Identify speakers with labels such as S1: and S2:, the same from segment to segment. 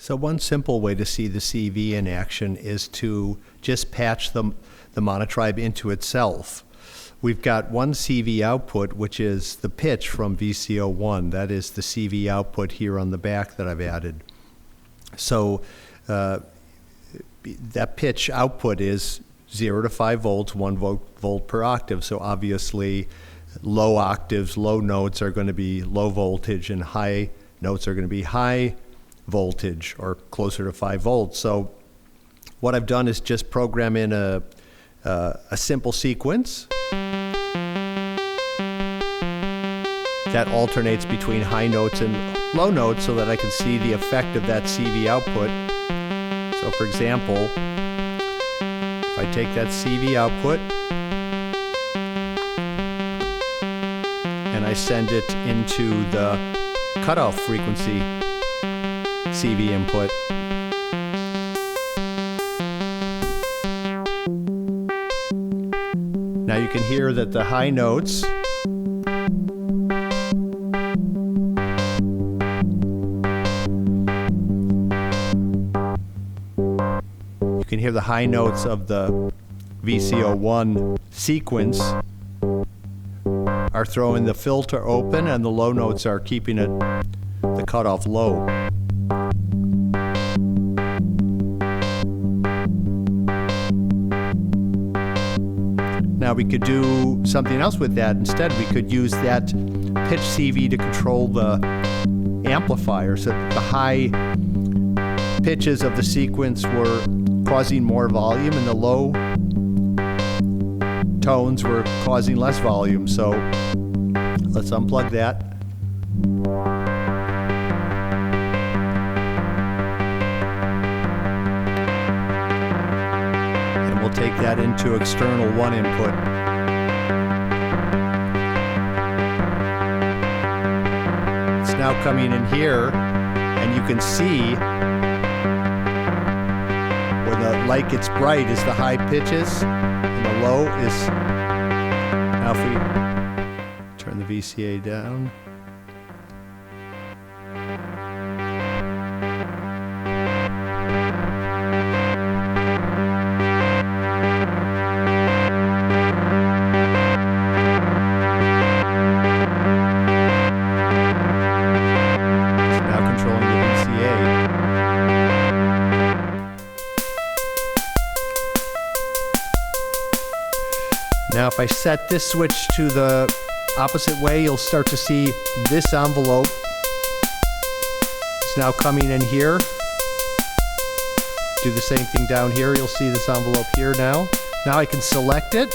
S1: So one simple way to see the CV in action is to just patch the monotribe into itself. We've got one CV output, which is the pitch from VCO1. That is the CV output here on the back that I've added. So that pitch output is 0 to 5 volts, 1 volt per octave. So obviously low octaves, low notes are going to be low voltage, and high notes are going to be high voltage or closer to 5 volts. So what I've done is just program in a simple sequence that alternates between high notes and low notes so that I can see the effect of that CV output. So for example, if I take that CV output and I send it into the cutoff frequency CV input, now you can hear that the high notes of the VCO1 sequence are throwing the filter open, and the low notes are keeping it the cutoff low. Now we could do something else with that. Instead, we could use that pitch CV to control the amplifier, so that the high pitches of the sequence were causing more volume and the low tones were causing less volume. So let's unplug that. And we'll take that into external 1 input. It's now coming in here, and you can see the light gets bright is the high pitches, and the low is, now if we turn the VCA down, it's now controlling the VCA. Now if I set this switch to the opposite way, you'll start to see this envelope is now coming in here. Do the same thing down here. You'll see this envelope here now. Now I can select it.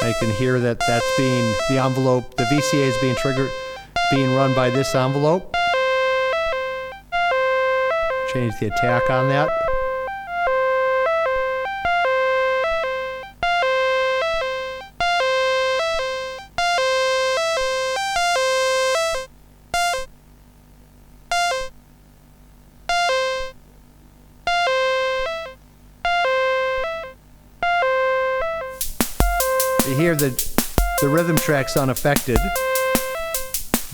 S1: You can hear that that's being, the envelope, the VCA is being triggered, being run by this envelope. Change the attack on that. You hear the rhythm track's unaffected,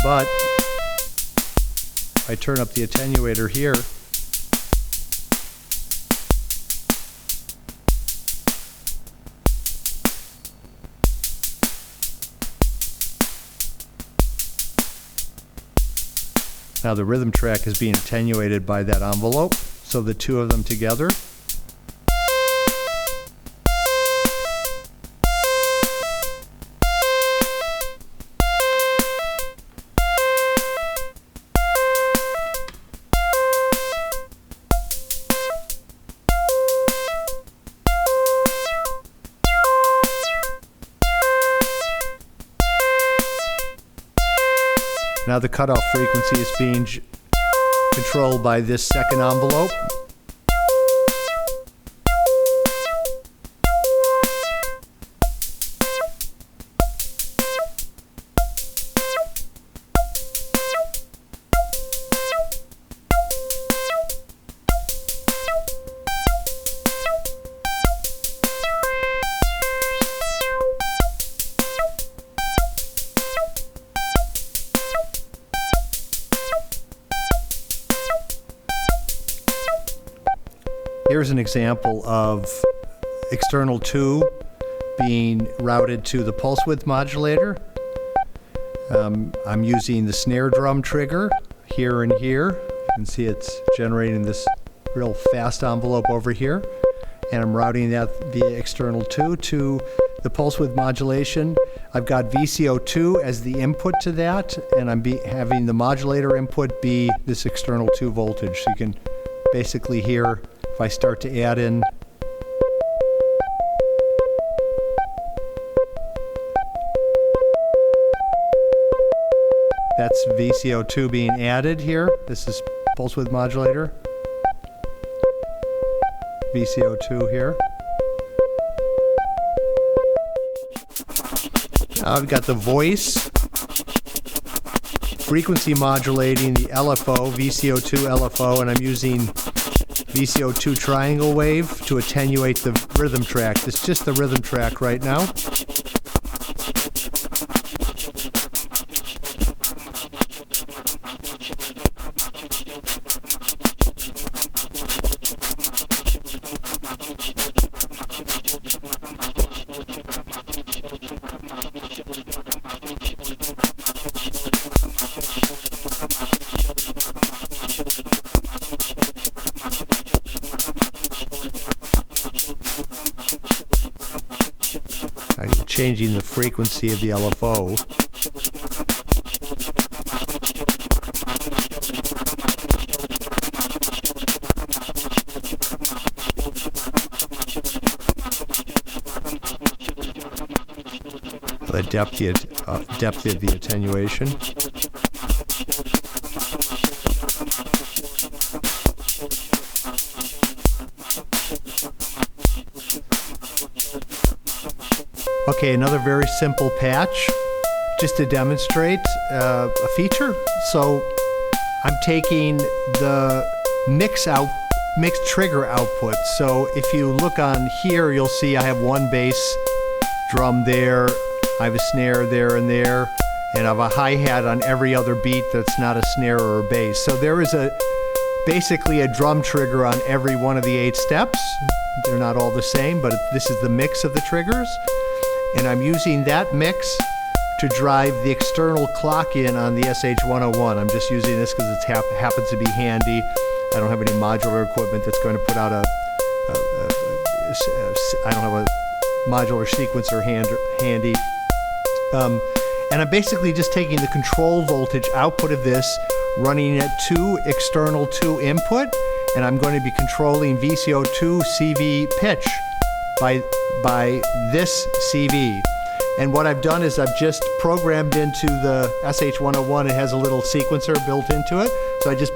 S1: but if I turn up the attenuator here, now the rhythm track is being attenuated by that envelope, so the two of them together. Now the cutoff frequency is being controlled by this second envelope. Here's an example of external 2 being routed to the pulse width modulator. I'm using the snare drum trigger here and here. You can see it's generating this real fast envelope over here. And I'm routing that via external 2 to the pulse width modulation. I've got VCO2 as the input to that, and I'm having the modulator input be this external 2 voltage. So you can basically hear, if I start to add in that's VCO2 being added here. This is pulse width modulator. VCO2 here. Now I've got the voice frequency modulating the LFO, VCO2 LFO, and I'm using VCO2 triangle wave to attenuate the rhythm track. It's just the rhythm track right now. I'm changing the frequency of the LFO. The depth of the attenuation. Okay, another very simple patch just to demonstrate a feature. So I'm taking the mixed trigger output. So if you look on here, you'll see I have one bass drum there, I have a snare there and there, and I have a hi-hat on every other beat that's not a snare or a bass. So there is basically a drum trigger on every one of the 8 steps. They're not all the same, but this is the mix of the triggers. And I'm using that mix to drive the external clock in on the SH-101. I'm just using this because it happens to be handy. I don't have any modular equipment that's going to put out I don't have a modular sequencer handy. And I'm basically just taking the control voltage output of this, running it to external 2 input, and I'm going to be controlling VCO2 CV pitch by this CV. And what I've done is I've just programmed into the SH-101, it has a little sequencer built into it. So I just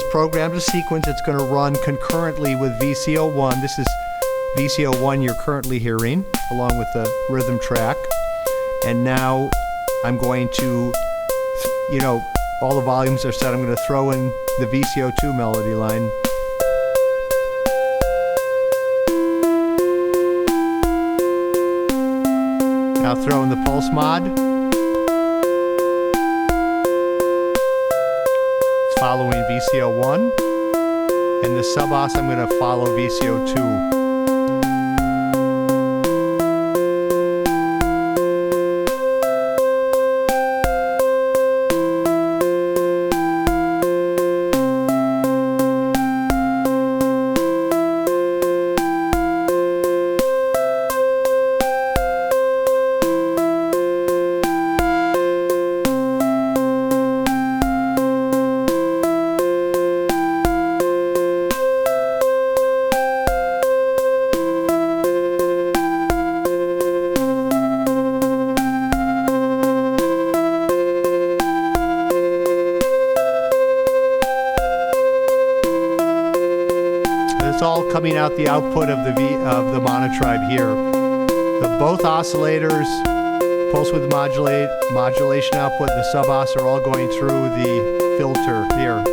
S1: programmed a sequence that's going to run concurrently with VCO1. This is VCO1 you're currently hearing, along with the rhythm track. And now I'm going to, all the volumes are set. I'm going to throw in the VCO2 melody line. Now throw in the pulse mod. It's following VCO1. And the sub-os, I'm going to follow VCO2. It's all coming out the output of the monotribe here. Both oscillators, pulse width modulation output, and the sub-os are all going through the filter here.